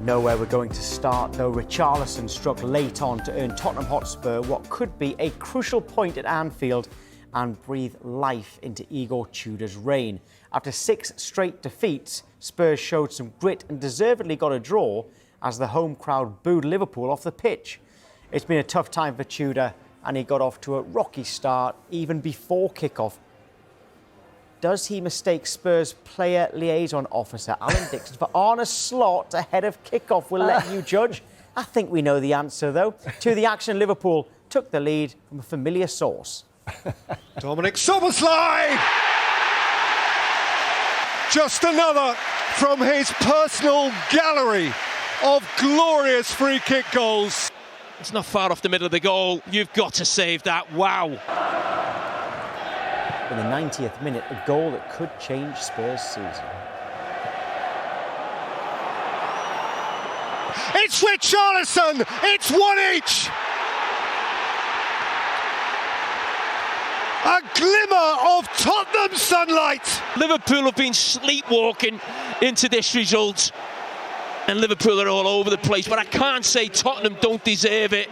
don't know where we're going to start, though. Richarlison struck late on to earn Tottenham Hotspur what could be a crucial point at Anfield and breathe life into Igor Tudor's reign. After 6 straight defeats, Spurs showed some grit and deservedly got a draw as the home crowd booed Liverpool off the pitch. It's been a tough time for Tudor, and he got off to a rocky start even before kick-off. Does he mistake Spurs player liaison officer Alan Dixon for Arne Slot ahead of kick-off? We'll let you judge. I think we know the answer, though. To the action, Liverpool took the lead from a familiar source. Dominic Szoboszlai! Just another from his personal gallery of glorious free-kick goals. It's not far off the middle of the goal. You've got to save that. Wow. In the 90th minute, a goal that could change Spurs' season. It's Richarlison! It's one each! A glimmer of Tottenham sunlight! Liverpool have been sleepwalking into this result. And Liverpool are all over the place. But I can't say Tottenham don't deserve it.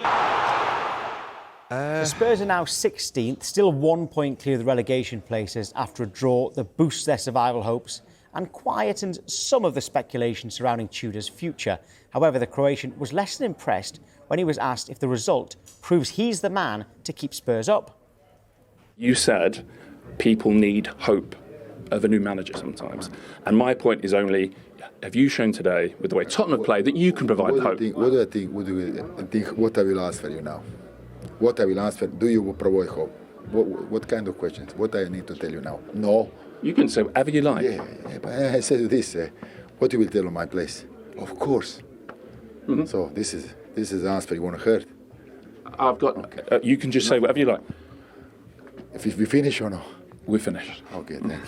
The Spurs are now 16th, still 1 point clear of the relegation places after a draw that boosts their survival hopes and quietens some of the speculation surrounding Tudor's future. However, the Croatian was less than impressed when he was asked if the result proves he's the man to keep Spurs up. You said people need hope of a new manager sometimes. And my point is only, have you shown today, with the way Tottenham play, that you can provide hope? What do I think? What I will ask for you now? What I will answer, do you provide hope? What kind of questions? What I need to tell you now? No. You can say whatever you like. Yeah, but I said this, what you will tell on my place? Of course. Mm-hmm. So this is the answer you want to hear. I've got, okay. You can just say whatever you like. If we finish or no? We're finished. Okay, thank you.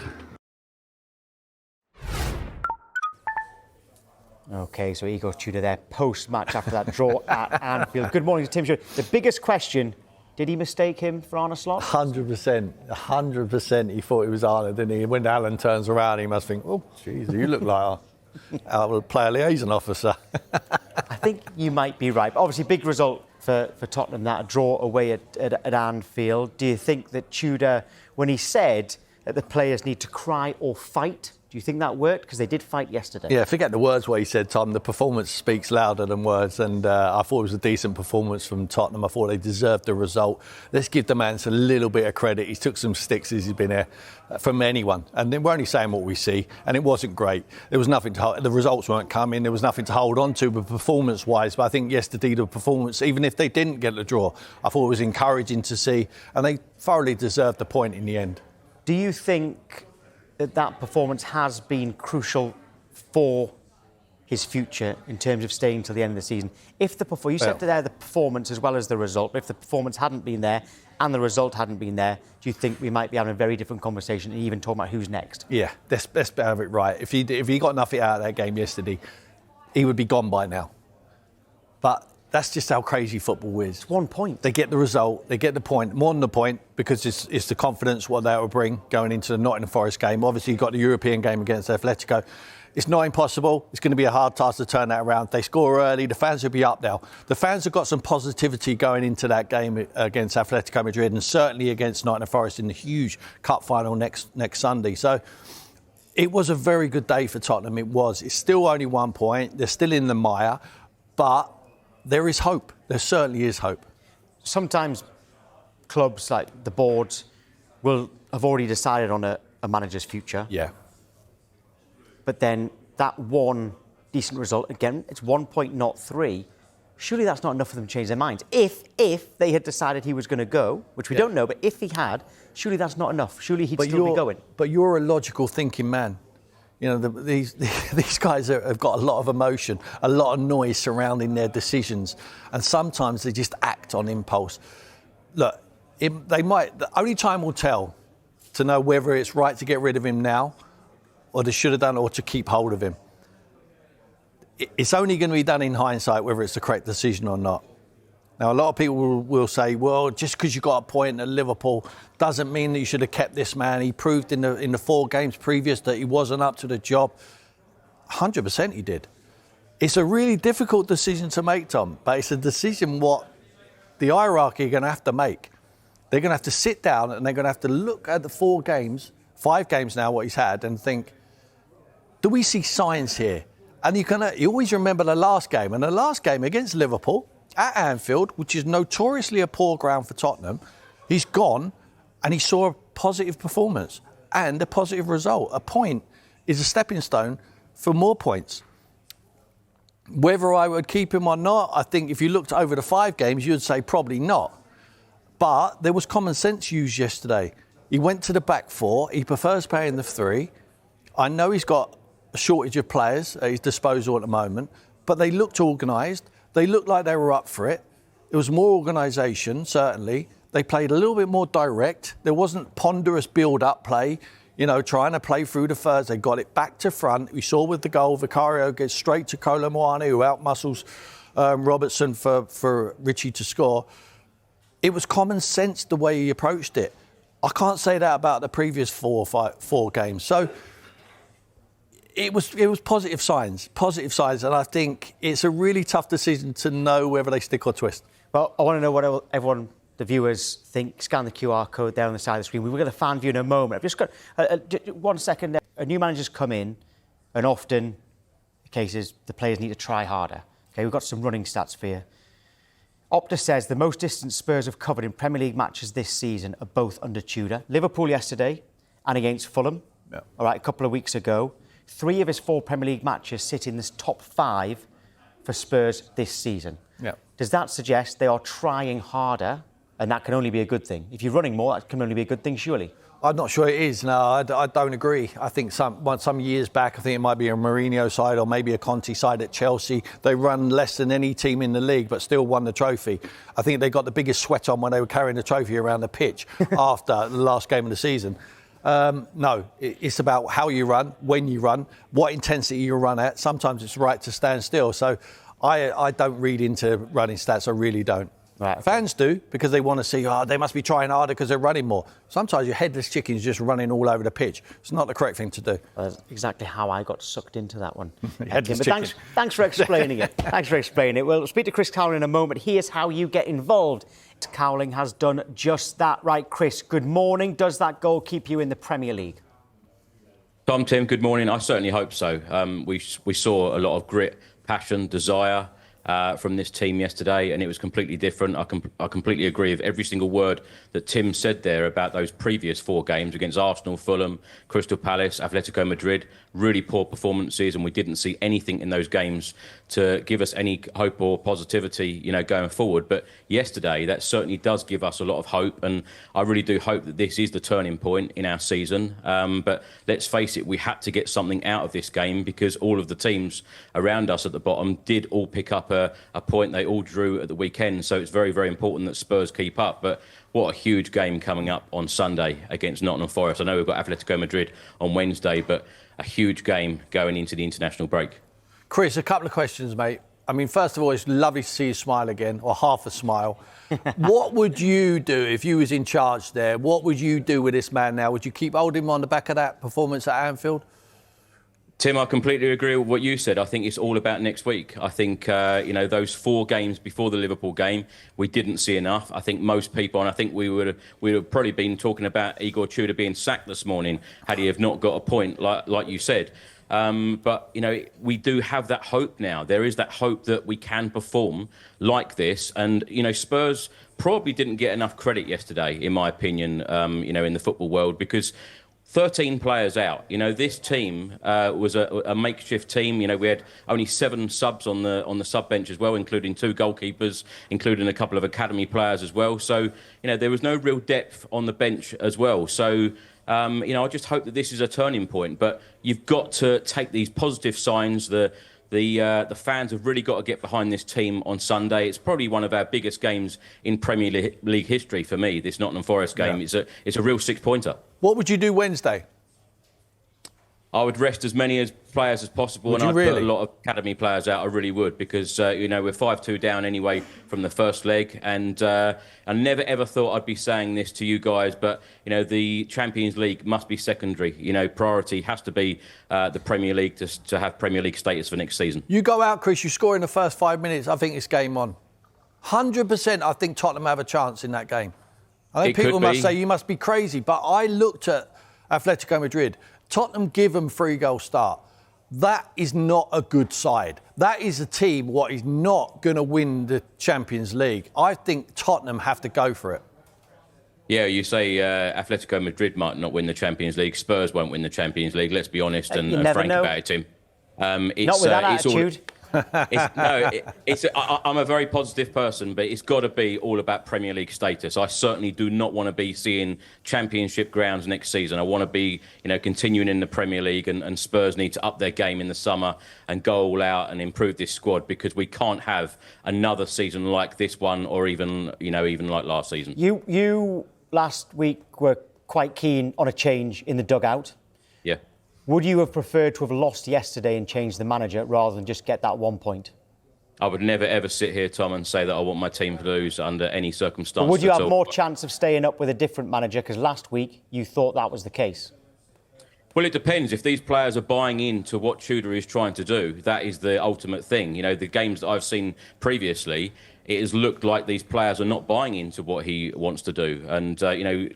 OK, so Igor Tudor there, post-match after that draw at Anfield. Good morning to Tim Sherwood. The biggest question, did he mistake him for Arne Slot? 100%. He thought it was Arne, didn't he? When Alan turns around, he must think, oh, jeez, you look like our player liaison officer. I think you might be right. But obviously, big result for Tottenham, that a draw away at Anfield. Do you think that Tudor, when he said that the players need to cry or fight, do you think that worked? Because they did fight yesterday. Yeah, forget the words what he said, Tom. The performance speaks louder than words, and I thought it was a decent performance from Tottenham. I thought they deserved the result. Let's give the man a little bit of credit. He took some sticks as he's been here from anyone, and then we're only saying what we see, and it wasn't great. There was nothing to the results weren't coming. There was nothing to hold on to, but performance-wise. But I think yesterday the performance, even if they didn't get the draw, I thought it was encouraging to see, and they thoroughly deserved the point in the end. Do you think that performance has been crucial for his future in terms of staying till the end of the season? If you said there the performance as well as the result, but if the performance hadn't been there and the result hadn't been there, do you think we might be having a very different conversation and even talking about who's next? Yeah, let's have it right. If he got nothing out of that game yesterday, he would be gone by now. But that's just how crazy football is. It's 1 point. They get the result, they get the point, more than the point, because it's the confidence what that will bring going into the Nottingham Forest game. Obviously, you've got the European game against Atletico. It's not impossible. It's going to be a hard task to turn that around. If they score early, the fans will be up now. The fans have got some positivity going into that game against Atletico Madrid and certainly against Nottingham Forest in the huge cup final next Sunday. So it was a very good day for Tottenham. It was. It's still only 1 point. They're still in the mire, but there is hope. There certainly is hope. Sometimes Clubs like the boards will have already decided on a manager's future. Yeah. But then that one decent result, again, it's 1 point, not 3. Surely that's not enough for them to change their minds. If they had decided he was going to go, which we don't know, but if he had, surely that's not enough. Surely he'd still be going. But you're a logical thinking man. You know, these guys have got a lot of emotion, a lot of noise surrounding their decisions, and sometimes they just act on impulse. Look, the only time will tell to know whether it's right to get rid of him now, or they should have done, or to keep hold of him. It's only going to be done in hindsight whether it's the correct decision or not. Now, a lot of people will say, well, just because you got a point at Liverpool doesn't mean that you should have kept this man. He proved in the 4 games previous that he wasn't up to the job. 100% he did. It's a really difficult decision to make, Tom, but it's a decision what the hierarchy are going to have to make. They're going to have to sit down and they're going to have to look at the 5 games now, what he's had, and think, do we see signs here? And you always remember the last game. And the last game against Liverpool at Anfield, which is notoriously a poor ground for Tottenham, he's gone and he saw a positive performance and a positive result. A point is a stepping stone for more points. Whether I would keep him or not, I think if you looked over the 5 games, you'd say probably not. But there was common sense used yesterday. He went to the back 4. He prefers playing the 3. I know he's got a shortage of players at his disposal at the moment, but they looked organised. They looked like they were up for it. There was more organisation, certainly. They played a little bit more direct. There wasn't ponderous build-up play, trying to play through the thirds. They got it back to front. We saw with the goal, Vicario gets straight to Kolo Muani, who outmuscles Robertson for Richie to score. It was common sense the way he approached it. I can't say that about the previous 4 games. So it was positive signs, and I think it's a really tough decision to know whether they stick or twist. Well, I want to know what everyone, the viewers, think. Scan the QR code there on the side of the screen. We've got a fan view in a moment. I've just got 1 second. A new manager's come in, and often the case is the players need to try harder. Okay, we've got some running stats for you. Opta says the most distance Spurs have covered in Premier League matches this season are both under Tudor. Liverpool yesterday and against Fulham, all right, a couple of weeks ago. 3 of his 4 Premier League matches sit in this top 5 for Spurs this season. Yeah. Does that suggest they are trying harder, and that can only be a good thing? If you're running more, that can only be a good thing, surely? I'm not sure it is. No, I don't agree. I think some years back, I think it might be a Mourinho side or maybe a Conte side at Chelsea. They run less than any team in the league, but still won the trophy. I think they got the biggest sweat on when they were carrying the trophy around the pitch after the last game of the season. No, it's about how you run, when you run, what intensity you run at. Sometimes it's right to stand still. So I don't read into running stats. I really don't. Right, okay. Fans do, because they want to see, they must be trying harder because they're running more. Sometimes your headless chicken's just running all over the pitch. It's not the correct thing to do. That's exactly how I got sucked into that one. Headless chicken. Thanks for explaining it. Thanks for explaining it. We'll speak to Chris Cowling in a moment. Here's how you get involved. Cowling has done just that. Right, Chris, good morning. Does that goal keep you in the Premier League? Tim, good morning. I certainly hope so. We saw a lot of grit, passion, desire from this team yesterday, and it was completely different. I completely agree with every single word that Tim said there about those previous 4 games against Arsenal, Fulham, Crystal Palace, Atletico Madrid. Really poor performances, and we didn't see anything in those games to give us any hope or positivity, going forward. But yesterday, that certainly does give us a lot of hope, and I really do hope that this is the turning point in our season. But let's face it, we had to get something out of this game because all of the teams around us at the bottom did all pick up a point. They all drew at the weekend, so it's very, very important that Spurs keep up. But what a huge game coming up on Sunday against Nottingham Forest. I know we've got Atletico Madrid on Wednesday, but a huge game going into the international break. Chris, a couple of questions, mate. I mean, first of all, it's lovely to see you smile again, or half a smile. What would you do if you was in charge there? What would you do with this man now? Would you keep holding him on the back of that performance at Anfield? Tim, I completely agree with what you said. I think it's all about next week. I think, those 4 games before the Liverpool game, we didn't see enough. I think most people, and I think we would have probably been talking about Igor Tudor being sacked this morning had he have not got a point, like you said. But, we do have that hope now. There is that hope that we can perform like this. And, Spurs probably didn't get enough credit yesterday, in my opinion, in the football world, because 13 players out. This team was a makeshift team. We had only 7 subs on the sub bench as well, including 2 goalkeepers, including a couple of academy players as well. So, there was no real depth on the bench as well. So, I just hope that this is a turning point. But you've got to take these positive signs. The fans have really got to get behind this team on Sunday. It's probably one of our biggest games in Premier League history for me, this Nottingham Forest game. Yeah. It's a real 6-pointer. What would you do Wednesday? I would rest as many players as possible, Would and you I'd put really? a lot of academy players out. I really would, because we're 5-2 down anyway from the first leg, and I never ever thought I'd be saying this to you guys, but the Champions League must be secondary. Priority has to be the Premier League to have Premier League status for next season. You go out, Chris, you score in the first 5 minutes, I think it's game on. 100% I think Tottenham have a chance in that game. I think people must say you must be crazy, but I looked at Atletico Madrid. Tottenham give them 3-goal start. That is not a good side. That is a team what is not going to win the Champions League. I think Tottenham have to go for it. Yeah, you say Atletico Madrid might not win the Champions League. Spurs won't win the Champions League. Let's be honest and frank about it, Tim. Not with that attitude. I'm a very positive person, but it's got to be all about Premier League status. I certainly do not want to be seeing Championship grounds next season. I want to be, continuing in the Premier League, and Spurs need to up their game in the summer and go all out and improve this squad, because we can't have another season like this one, or even like last season. You last week were quite keen on a change in the dugout. Yeah. Would you have preferred to have lost yesterday and changed the manager rather than just get that 1 point? I would never, ever sit here, Tom, and say that I want my team to lose under any circumstances. But would you have more chance of staying up with a different manager? Because last week you thought that was the case. Well, it depends. If these players are buying into what Tudor is trying to do, that is the ultimate thing. The games that I've seen previously, it has looked like these players are not buying into what he wants to do. And,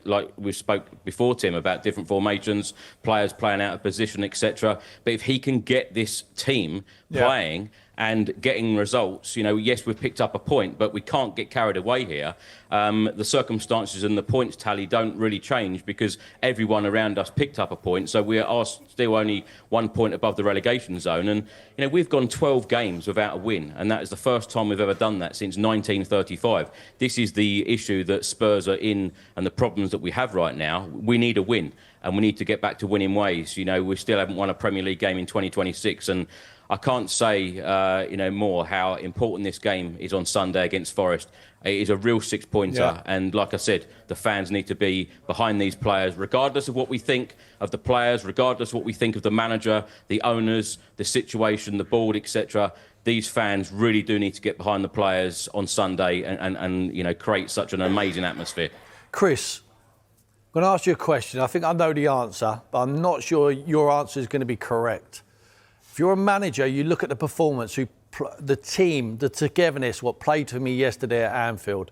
like we spoke before, Tim, about different formations, players playing out of position, etc. But if he can get this team playing and getting results, yes, we've picked up a point, but we can't get carried away here. The circumstances and the points tally don't really change, because everyone around us picked up a point. So we are still only 1 point above the relegation zone. And, we've gone 12 games without a win. And that is the first time we've ever done that since 1935. This is the issue that Spurs are in, and the problems that we have right now. We need a win, and we need to get back to winning ways. We still haven't won a Premier League game in 2026. And I can't say, more how important this game is on Sunday against Forest. It is a real six-pointer, and like I said, the fans need to be behind these players, regardless of what we think of the players, regardless of what we think of the manager, the owners, the situation, the board, etc. These fans really do need to get behind the players on Sunday and create such an amazing atmosphere. Chris, I'm going to ask you a question. I think I know the answer, but I'm not sure your answer is going to be correct. If you're a manager, you look at the performance, the team, the togetherness, what played for me yesterday at Anfield.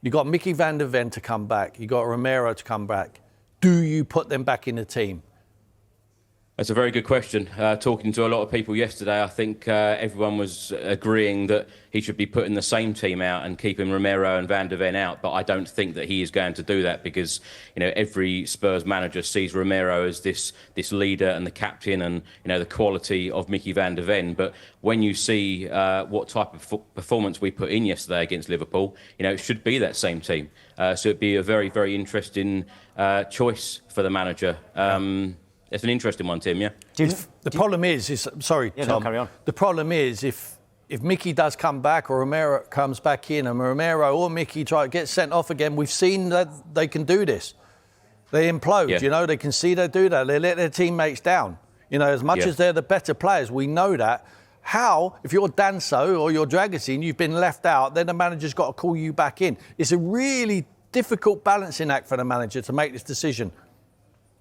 You got Mickey van der Ven to come back. You got Romero to come back. Do you put them back in the team? That's a very good question. Talking to a lot of people yesterday, I think everyone was agreeing that he should be putting the same team out and keeping Romero and Van der Ven out. But I don't think that he is going to do that, because every Spurs manager sees Romero as this leader and the captain, and the quality of Mickey van der Ven. But when you see what type of performance we put in yesterday against Liverpool, it should be that same team. So it'd be a very, very interesting choice for the manager. It's an interesting one, Tim, yeah? The problem is sorry, yeah, Tom. No, carry on. The problem is if Mickey does come back, or Romero comes back in, and Romero or Mickey get sent off again, we've seen that they can do this. They implode, they can see they do that. They let their teammates down. As much as they're the better players, we know that. How, if you're Danso or you're Dragusin, you've been left out, then the manager's got to call you back in. It's a really difficult balancing act for the manager to make this decision.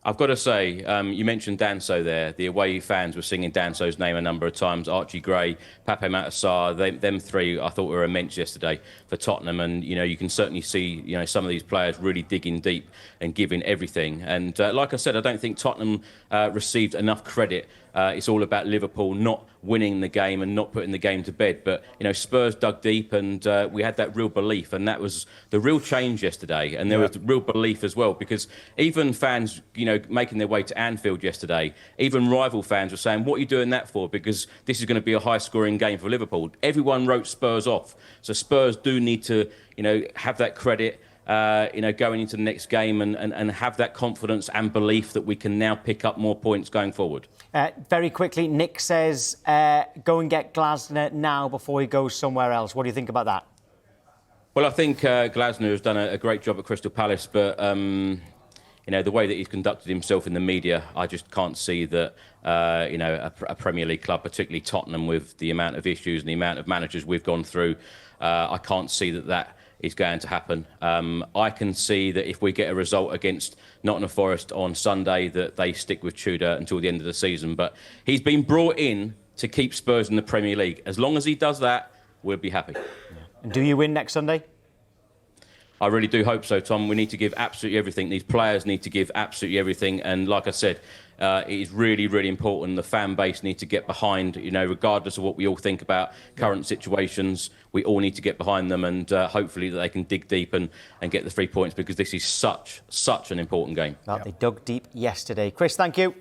I've got to say, you mentioned Danso there. The away fans were singing Danso's name a number of times. Archie Gray, Pape Matar, them three I thought were immense yesterday for Tottenham. And, you can certainly see, some of these players really digging deep and giving everything. And like I said, I don't think Tottenham received enough credit. It's all about Liverpool not winning the game and not putting the game to bed. But, Spurs dug deep, and we had that real belief. And that was the real change yesterday. And there was real belief as well, because even fans, making their way to Anfield yesterday, even rival fans were saying, what are you doing that for? Because this is going to be a high-scoring game for Liverpool. Everyone wrote Spurs off. So Spurs do need to, have that credit, going into the next game and have that confidence and belief that we can now pick up more points going forward. Very quickly, Nick says, go and get Glasner now before he goes somewhere else. What do you think about that? Well, I think Glasner has done a great job at Crystal Palace, but... the way that he's conducted himself in the media, I just can't see that, a Premier League club, particularly Tottenham, with the amount of issues and the amount of managers we've gone through, I can't see that is going to happen. I can see that if we get a result against Nottingham Forest on Sunday, that they stick with Tudor until the end of the season. But he's been brought in to keep Spurs in the Premier League. As long as he does that, we'll be happy. And do you win next Sunday? I really do hope so, Tom. We need to give absolutely everything. These players need to give absolutely everything. And like I said, it is really, really important. The fan base need to get behind, regardless of what we all think about current situations, we all need to get behind them, and hopefully that they can dig deep and get the 3 points, because this is such an important game. Well, they dug deep yesterday. Chris, thank you.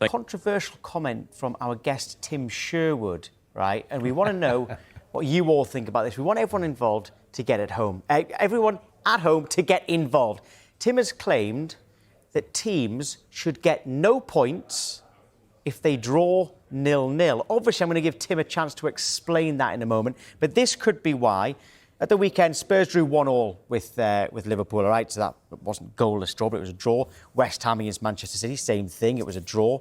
Controversial comment from our guest, Tim Sherwood, right? And we want to know what you all think about this. We want everyone involved to get at home. Everyone at home to get involved. Tim has claimed that teams should get no points if they draw 0-0. Obviously, I'm going to give Tim a chance to explain that in a moment, but this could be why. At the weekend, Spurs drew 1-1 with Liverpool, all right? So that wasn't goalless draw, but it was a draw. West Ham against Manchester City, same thing, it was a draw.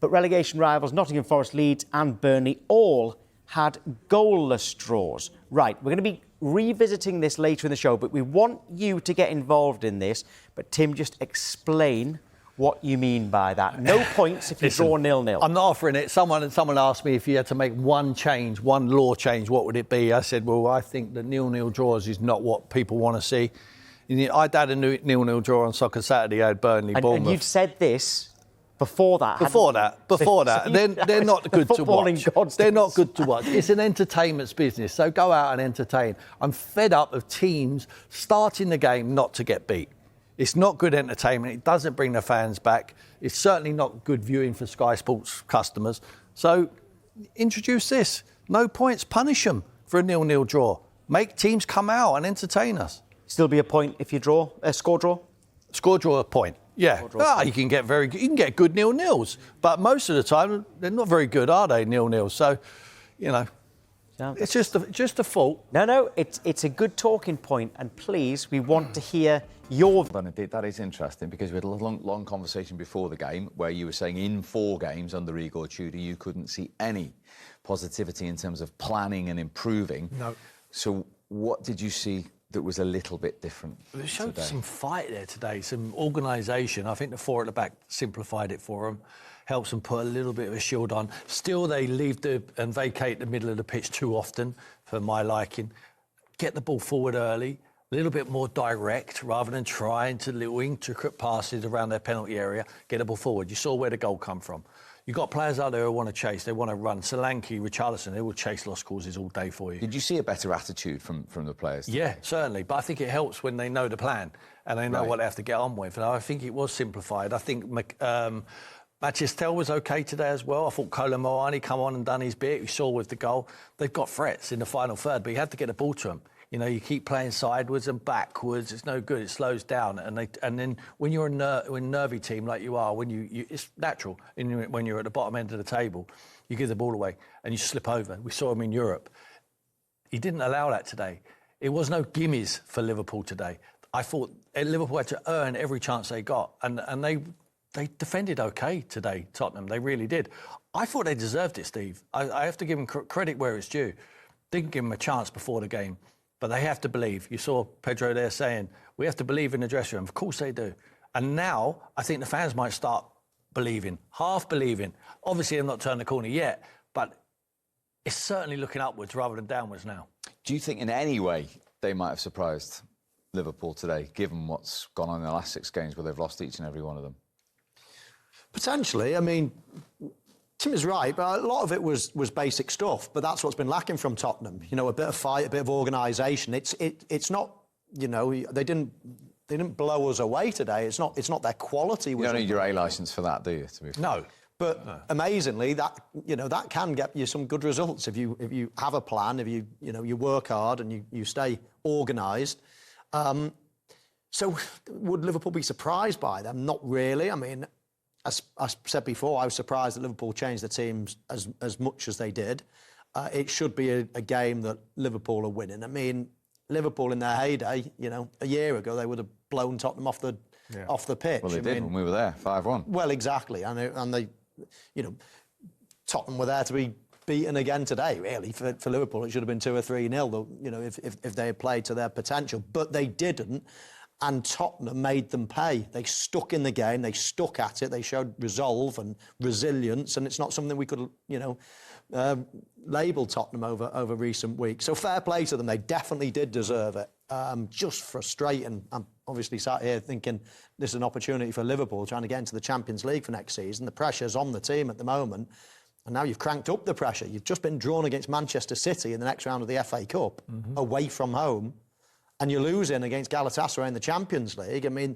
But relegation rivals Nottingham Forest, Leeds and Burnley all had goalless draws. Right, we're going to be revisiting this later in the show, but we want you to get involved in this. But Tim, just explain what you mean by that. No points if you draw 0-0. I'm not offering it. Someone asked me if you had to make one law change, what would it be? I said, well, I think that 0-0 draws is not what people want to see. I'd had a 0-0 draw on Soccer Saturday. I had Burnley, Bournemouth. And you'd said this before that. Before that. They're not good to watch. They're not good to watch. It's an entertainment business, so go out and entertain. I'm fed up of teams starting the game not to get beat. It's not good entertainment. It doesn't bring the fans back. It's certainly not good viewing for Sky Sports customers. So introduce this. No points. Punish them for a 0-0 draw. Make teams come out and entertain us. Still be a point if you draw a score draw? Score draw a point. Yeah. You can get good 0-0s. But most of the time, they're not very good, are they, 0-0? So, it's just a fault. No, it's a good talking point. And please, we want to hear your... That is interesting, because we had a long conversation before the game where you were saying in 4 games under Igor Tudor you couldn't see any positivity in terms of planning and improving. No. So what did you see that was a little bit different They showed today? some fight there today, some organisation. I think the 4 at the back simplified it for them, helps them put a little bit of a shield on. Still, they leave and vacate the middle of the pitch too often, for my liking. Get the ball forward early, a little bit more direct, rather than trying to little intricate passes around their penalty area. Get the ball forward. You saw where the goal come from. You've got players out there who want to chase, they want to run. Solanke, Richarlison, they will chase lost causes all day for you. Did you see a better attitude from the players? Yeah, certainly. But I think it helps when they know the plan and they know what they have to get on with. And I think it was simplified. I think Matistel was OK today as well. I thought Kolo Muani come on and done his bit. We saw with the goal. They've got threats in the final third, but you have to get the ball to them. You keep playing sideways and backwards. It's no good. It slows down. And then when you're a nervy team like you are, it's natural. When you're at the bottom end of the table, you give the ball away and you slip over. We saw him in Europe. He didn't allow that today. It was no gimmies for Liverpool today. I thought Liverpool had to earn every chance they got, and they defended OK today, Tottenham. They really did. I thought they deserved it, Steve. I have to give them credit where it's due. Didn't give them a chance before the game. But they have to believe. You saw Pedro there saying, we have to believe in the dressing room. Of course they do. And now I think the fans might start believing, half believing. Obviously, they've not turned the corner yet, but it's certainly looking upwards rather than downwards now. Do you think in any way they might have surprised Liverpool today, given what's gone on in the last 6 games where they've lost each and every one of them? Potentially. I mean, Tim is right, but a lot of it was basic stuff. But that's what's been lacking from Tottenham. A bit of fight, a bit of organisation. It's not. They didn't blow us away today. It's not their quality. You don't need your A licence for that, do you? No. But amazingly, that can get you some good results if you have a plan, if you work hard and you stay organised. So would Liverpool be surprised by them? Not really. I mean, as I said before, I was surprised that Liverpool changed the teams as much as they did. It should be a game that Liverpool are winning. I mean, Liverpool in their heyday, a year ago, they would have blown Tottenham off the off the pitch. Well, they did when we were there, 5-1. Well, exactly, and they, you know, Tottenham were there to be beaten again today. Really, for Liverpool, it should have been 2 or 3-0. You know, if they had played to their potential, but they didn't. And Tottenham made them pay. They stuck in the game. They stuck at it. They showed resolve and resilience. And it's not something we could, you know, label Tottenham over recent weeks. So fair play to them. They definitely did deserve it. Just frustrating. I'm obviously sat here thinking this is an opportunity for Liverpool trying to get into the Champions League for next season. The pressure's on the team at the moment. And now you've cranked up the pressure. You've just been drawn against Manchester City in the next round of the FA Cup, away from home. And you're losing against Galatasaray in the Champions League. I mean,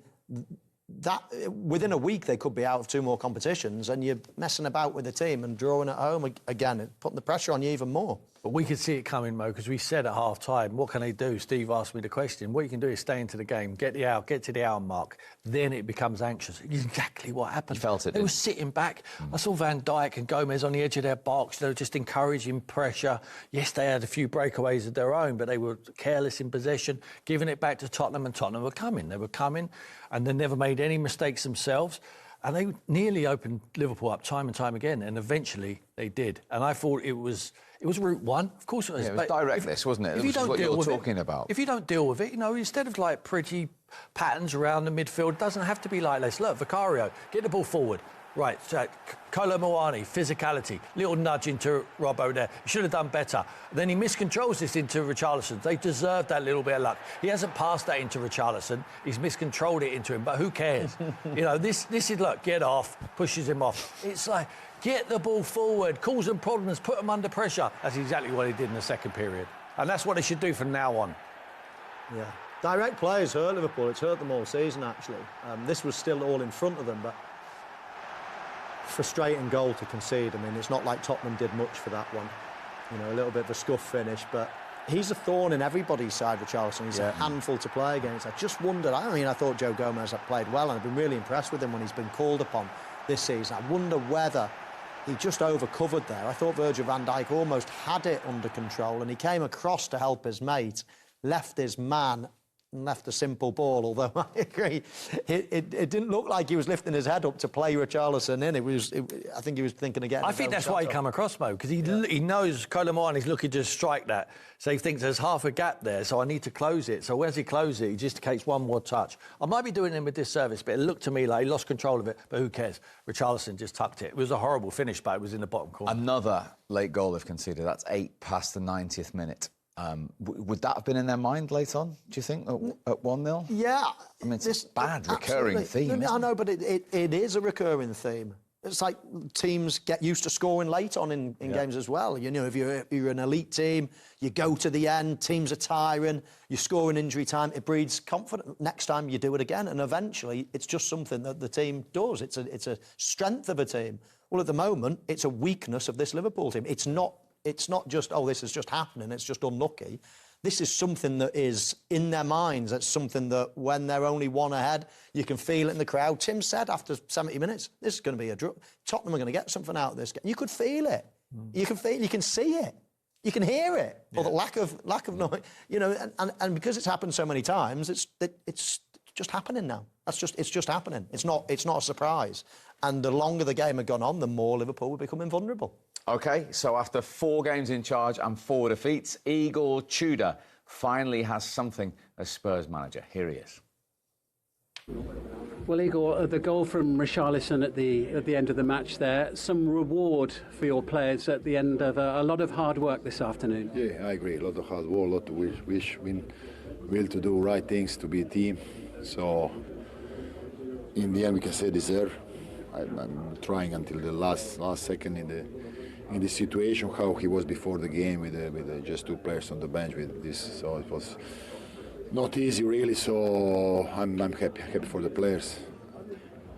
that within a week they could be out of 2 more competitions, and you're messing about with the team and drawing at home again, putting the pressure on you even more. But we could see it coming, Mo, because we said at half-time, what can they do? Steve asked me the question. What you can do is stay into the game, get to the hour mark. Then it becomes anxious. Exactly what happened. You felt it, They were sitting back. I saw Van Dijk and Gomez on the edge of their box. They were just encouraging pressure. Yes, they had a few breakaways of their own, but they were careless in possession, giving it back to Tottenham, and Tottenham were coming. They were coming, and they never made any mistakes themselves. And they nearly opened Liverpool up time and time again, and eventually they did. And I thought it was route one. Of course it was. Yeah, it was directness, wasn't it? If you don't what deal you're with talking about. If you don't deal with it, you know, instead of like pretty patterns around the midfield, it doesn't have to be like this. Look, Vicario, get the ball forward. Right, so Kolo Muani, physicality, little nudge into Robbo there. He should have done better. Then he miscontrols this into Richarlison. They deserved that little bit of luck. He hasn't passed that into Richarlison. He's miscontrolled it into him, but who cares? You know, this is, look, get off, pushes him off. It's like, get the ball forward, cause them problems, put them under pressure. That's exactly what he did in the second period. And that's what they should do from now on. Yeah. Direct play has hurt Liverpool. It's hurt them all season, actually. This was still all in front of them, but frustrating goal to concede. I mean, it's not like Tottenham did much for that one. You know, a little bit of a scuff finish, but he's a thorn in everybody's side, Richarlison. He's a handful to play against. I just wondered, I thought Joe Gomez had played well, and I've been really impressed with him when he's been called upon this season. I wonder whether he just overcovered there. I thought Virgil van Dijk almost had it under control, and he came across to help his mate, left his man, and left a simple ball, although I agree, it didn't look like he was lifting his head up to play Richarlison in. I think he was thinking again. I think that's why he come across, Mo, because he knows Kolo Muani's looking to strike that. So he thinks there's half a gap there, so I need to close it. So as he closes it, he just takes one more touch. I might be doing him a disservice, but it looked to me like he lost control of it, but who cares? Richarlison just tucked it. It was a horrible finish, but it was in the bottom corner. Another late goal they've conceded. That's 8 past the 90th minute. Would that have been in their mind late on, do you think, at 1-0? Yeah. I mean, it's a bad recurring theme. I know, but it is a recurring theme. It's like teams get used to scoring late on in games as well. You know, if you're an elite team, you go to the end, teams are tiring, you score in injury time, it breeds confidence. Next time you do it again, and eventually it's just something that the team does. It's a strength of a team. Well, at the moment, it's a weakness of this Liverpool team. It's not just, oh, this is just happening, it's just unlucky. This is something that is in their minds. It's something that when they're only one ahead, you can feel it in the crowd. Tim said after 70 minutes, this is going to be a draw. Tottenham are going to get something out of this game. You could feel it. You can feel it. You can see it. You can hear it. Or the lack of noise. You know, and because it's happened so many times, it's just happening now. It's just happening. It's not a surprise. And the longer the game had gone on, the more Liverpool were becoming vulnerable. OK, so after 4 games in charge and 4 defeats, Igor Tudor finally has something as Spurs manager. Here he is. Well, Igor, the goal from Richarlison at the end of the match there, some reward for your players at the end of a lot of hard work this afternoon. Yeah, I agree. A lot of hard work, a lot of wish, will to do right things to be a team. So, in the end, we can say deserve. I'm trying until the last second in the situation how he was before the game with just 2 players on the bench with this. So it was not easy really. So I'm happy for the players.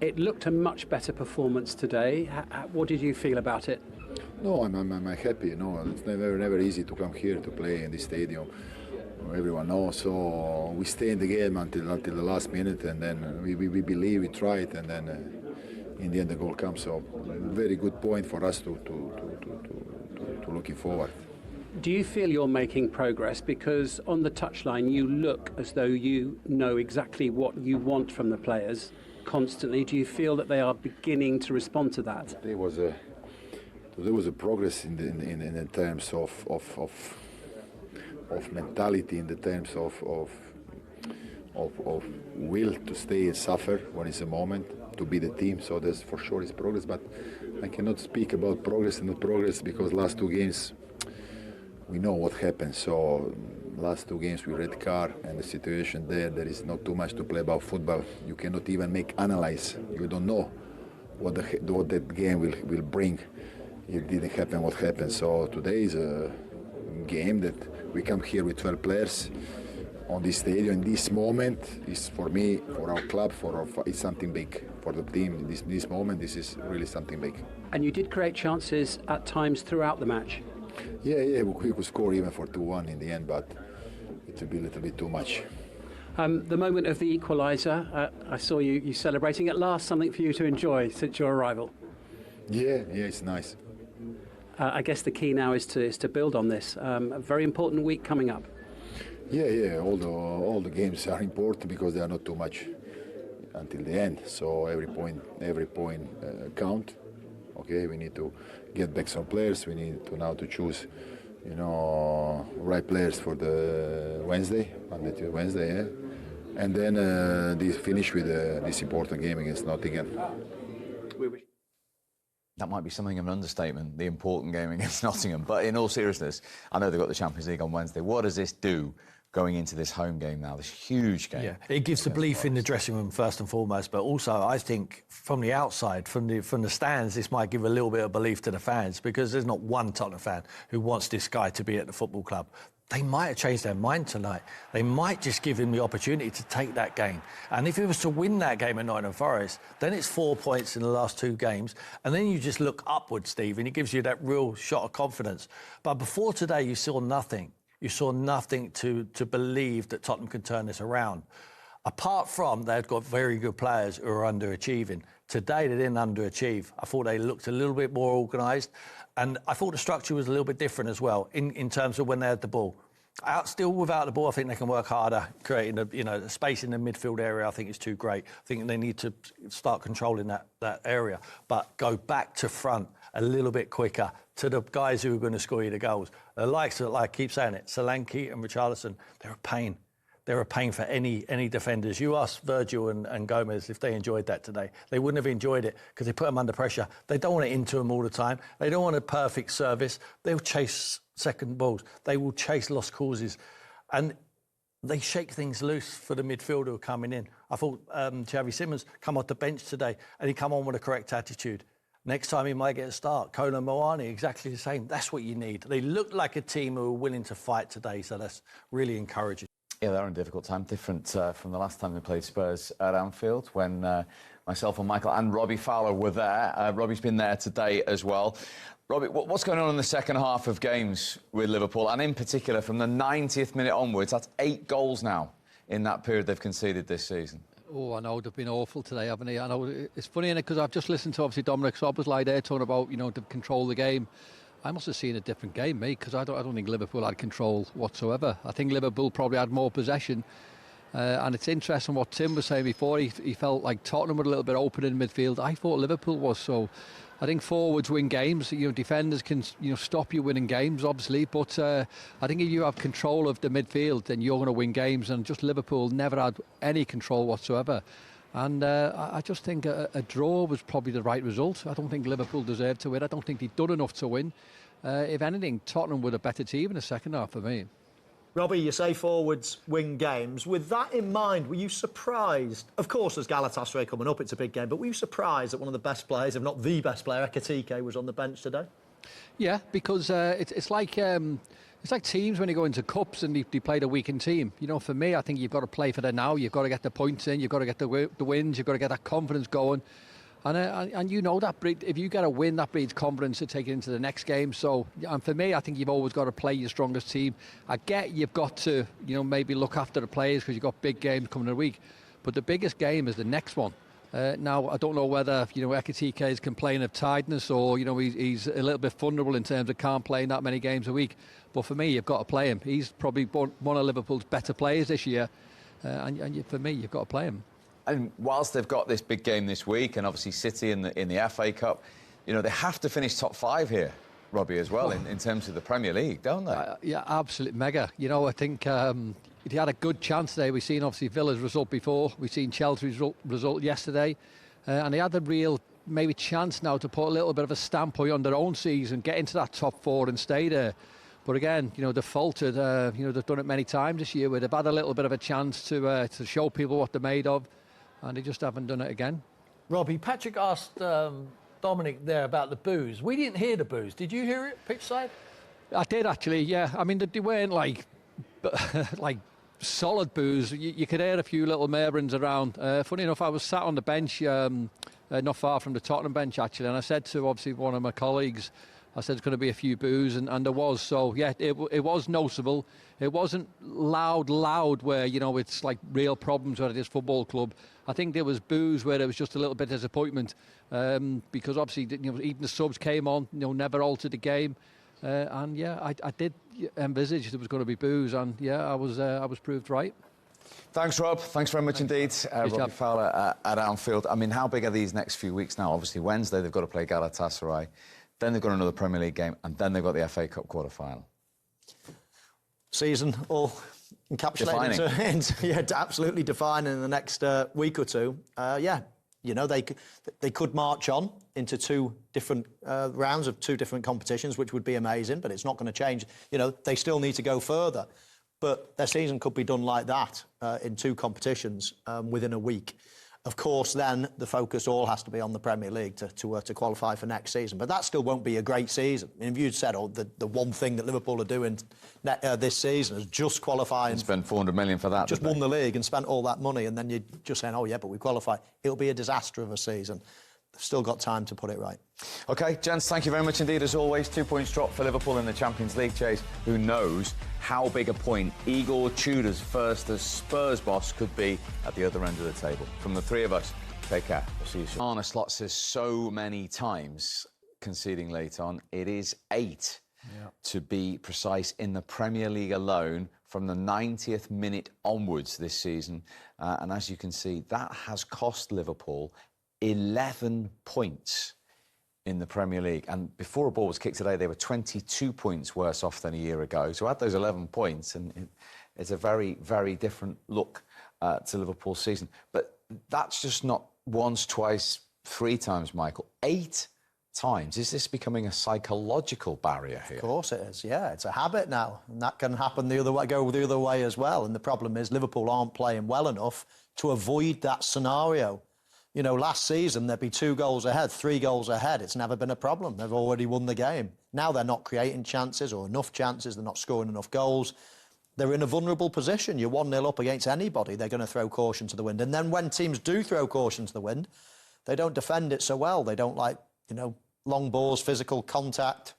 It looked a much better performance today. What did you feel about it? No, I'm happy. You know, it's never easy to come here to play in this stadium. Everyone knows. So we stay in the game until the last minute, and then we believe, we try it, and then. In the end, the goal comes. So, very good point for us to looking forward. Do you feel you're making progress? Because on the touchline, you look as though you know exactly what you want from the players constantly. Do you feel that they are beginning to respond to that? There was a progress in the terms of mentality, in the terms of will to stay and suffer when it's a moment, to be the team. So there's for sure is progress, but I cannot speak about progress and not progress because last two games we know what happened. So last two games with red card and the situation there is not too much to play about football. You cannot even analyze. You don't know what that game will bring. It didn't happen what happened. So today is a game that we come here with 12 players on this stadium. In this moment is for me, for our club, it's something big for the team. This moment, this is really something big. And you did create chances at times throughout the match. Yeah, we could score even for 2-1 in the end, but it would be a little bit too much. The moment of the equaliser, I saw you celebrating. At last, something for you to enjoy since your arrival. Yeah, it's nice. I guess the key now is to build on this. A very important week coming up. Yeah. All the games are important because they are not too much until the end. So every point count. Okay, we need to get back some players. We need to now to choose, right players for the Monday to Wednesday, yeah. And then finish with this important game against Nottingham. That might be something of an understatement, the important game against Nottingham. But in all seriousness, I know they've got the Champions League on Wednesday. What does this do going into this home game now, this huge game? Yeah, it gives the belief in the dressing room first and foremost, but also I think from the outside, from the stands, this might give a little bit of belief to the fans because there's not one Tottenham fan who wants this guy to be at the football club. They might have changed their mind tonight. They might just give him the opportunity to take that game. And if he was to win that game at Nottingham Forest, then it's 4 points in the last two games. And then you just look upwards, Steve, and it gives you that real shot of confidence. But before today, you saw nothing. You saw nothing to believe that Tottenham can turn this around. Apart from they've got very good players who are underachieving. Today, they didn't underachieve. I thought they looked a little bit more organised. And I thought the structure was a little bit different as well in terms of when they had the ball. Still without the ball, I think they can work harder, creating the space in the midfield area. I think is too great. I think they need to start controlling that area, but go back to front a little bit quicker to the guys who are going to score you the goals. The likes of, like I keep saying it, Solanke and Richarlison, they're a pain. They're a pain for any defenders. You ask Virgil and Gomez if they enjoyed that today. They wouldn't have enjoyed it because they put them under pressure. They don't want it into them all the time. They don't want a perfect service. They'll chase second balls. They will chase lost causes. And they shake things loose for the midfielder who are coming in. I thought Xavi Simons come off the bench today and he come on with a correct attitude. Next time he might get a start. Kolo Muani, exactly the same. That's what you need. They looked like a team who were willing to fight today, so that's really encouraging. Yeah, they're in a difficult time, different from the last time they played Spurs at Anfield when myself and Michael and Robbie Fowler were there. Robbie's been there today as well. Robbie, what's going on in the second half of games with Liverpool? And in particular, from the 90th minute onwards, that's 8 goals now in that period they've conceded this season. Oh, I know, they've been awful today, haven't they? I know it's funny, because I've just listened to, obviously, Dominic Szoboszlai there talking about, to control the game. I must have seen a different game, mate, because I don't think Liverpool had control whatsoever. I think Liverpool probably had more possession. And it's interesting what Tim was saying before. He felt like Tottenham were a little bit open in midfield. I thought Liverpool was. So I think forwards win games. Defenders can stop you winning games, obviously. But I think if you have control of the midfield, then you're going to win games. And just Liverpool never had any control whatsoever. And I just think a draw was probably the right result. I don't think Liverpool deserved to win. I don't think they'd done enough to win. If anything, Tottenham were a better team in the second half for me. Robbie, you say forwards win games. With that in mind, were you surprised? Of course, there's Galatasaray coming up, it's a big game, but were you surprised that one of the best players, if not the best player, Ekitike, was on the bench today? Yeah, because it's like teams when you go into cups and they play the weakened team. For me, I think you've got to play for the now. You've got to get the points in. You've got to get the wins. You've got to get that confidence going. And that if you get a win, that breeds confidence to take it into the next game. So, and for me, I think you've always got to play your strongest team. I get you've got to, maybe look after the players because you've got big games coming in a week. But the biggest game is the next one. Now, I don't know whether, Ekitike is complaining of tiredness or, he's a little bit vulnerable in terms of can't play that many games a week. But for me, you've got to play him. He's probably one of Liverpool's better players this year. And for me, you've got to play him. And whilst they've got this big game this week, and obviously City in the FA Cup, they have to finish top 5 here, Robbie, as well, in terms of the Premier League, don't they? Yeah, absolutely mega. I think he had a good chance today. We've seen, obviously, Villa's result before. We've seen Chelsea's result yesterday. And they had a real, maybe, chance now to put a little bit of a stamp on their own season, get into that top 4 and stay there. But again, they've faltered. They've done it many times this year where they've had a little bit of a chance to show people what they're made of, and they just haven't done it again. Robbie, Patrick asked Dominic there about the boos. We didn't hear the boos. Did you hear it, pitch side? I did, actually, yeah. I mean, they weren't like solid boos. You could hear a few little murmurings around. Funny enough, I was sat on the bench not far from the Tottenham bench, actually, and I said to, obviously, one of my colleagues, I said there's going to be a few boos, and there was. So, yeah, it was noticeable. It wasn't loud where, it's like real problems where it is football club. I think there was boos where it was just a little bit of disappointment because, obviously, even the subs came on, never altered the game. And, yeah, I did envisage there was going to be boos, and, yeah, I was proved right. Thanks, Rob. Thanks very much indeed. Robbie Fowler at Anfield. I mean, how big are these next few weeks now? Obviously, Wednesday they've got to play Galatasaray. Then they've got another Premier League game, and then they've got the FA Cup quarter-final. Season all encapsulated into absolutely defining in the next week or two. They could march on into 2 different rounds of 2 different competitions, which would be amazing, but it's not going to change. They still need to go further. But their season could be done like that in 2 competitions within a week. Of course, then the focus all has to be on the Premier League to qualify for next season. But that still won't be a great season. I mean, if you'd said, the one thing that Liverpool are doing this season is just qualifying... And spend 400 million for that. Just won the league and spent all that money, and then you're just saying, oh, yeah, but we qualify. It'll be a disaster of a season. They've still got time to put it right. OK, gents, thank you very much indeed, as always. 2 points drop for Liverpool in the Champions League chase. Who knows how big a point Igor Tudor's first as Spurs boss could be at the other end of the table. From the 3 of us, take care. We'll see you soon. Arne Slot says so many times, conceding late on, it is 8 to be precise in the Premier League alone from the 90th minute onwards this season. And as you can see, that has cost Liverpool 11 points in the Premier League. And before a ball was kicked today, they were 22 points worse off than a year ago. So add those 11 points, and it's a very, very different look to Liverpool's season. But that's just not once, twice, 3 times, Michael. 8 times. Is this becoming a psychological barrier here? Of course it is, yeah. It's a habit now. And that can happen the other way, go the other way as well. And the problem is Liverpool aren't playing well enough to avoid that scenario. Last season, there'd be 2 goals ahead, 3 goals ahead. It's never been a problem. They've already won the game. Now they're not creating chances or enough chances. They're not scoring enough goals. They're in a vulnerable position. You're 1-0 up against anybody. They're going to throw caution to the wind. And then when teams do throw caution to the wind, they don't defend it so well. They don't like, long balls, physical contact.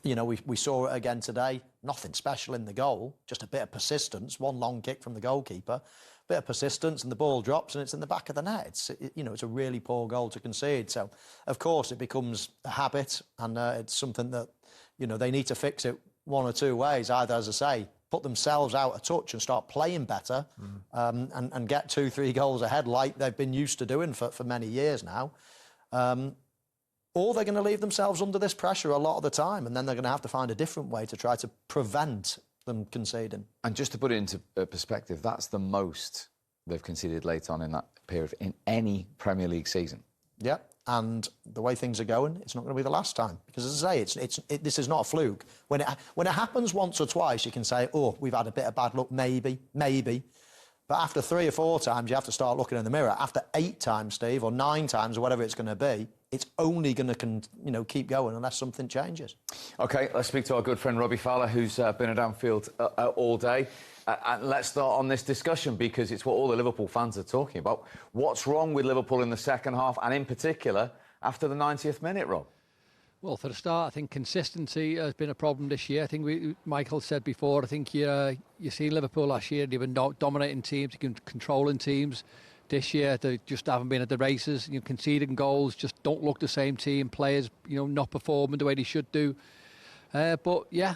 We saw it again today. Nothing special in the goal, just a bit of persistence. 1 long kick from the goalkeeper. Bit of persistence and the ball drops and it's in the back of the net. It's a really poor goal to concede. So, of course, it becomes a habit and it's something that, they need to fix it 1 or 2 ways. Either, as I say, put themselves out of touch and start playing better and get 2-3 goals ahead like they've been used to doing for many years now. Or they're going to leave themselves under this pressure a lot of the time and then they're going to have to find a different way to try to prevent them conceding. And just to put it into perspective, that's the most they've conceded late on in that period in any Premier League season. Yeah, and the way things are going, it's not going to be the last time. Because as I say, this is not a fluke. When it happens once or twice, you can say, oh, we've had a bit of bad luck, maybe. But after 3 or 4 times, you have to start looking in the mirror. After 8 times, Steve, or 9 times, or whatever it's going to be, it's only going to keep going unless something changes. OK, let's speak to our good friend Robbie Fowler, who's been at Anfield all day. And let's start on this discussion because it's what all the Liverpool fans are talking about. What's wrong with Liverpool in the second half, and in particular, after the 90th minute, Rob? Well, for a start, I think consistency has been a problem this year. I think Michael said before, I think you see Liverpool last year, they've been dominating teams, controlling teams, this year. They just haven't been at the races. Conceding goals, just don't look the same team. Players, not performing the way they should do. But yeah,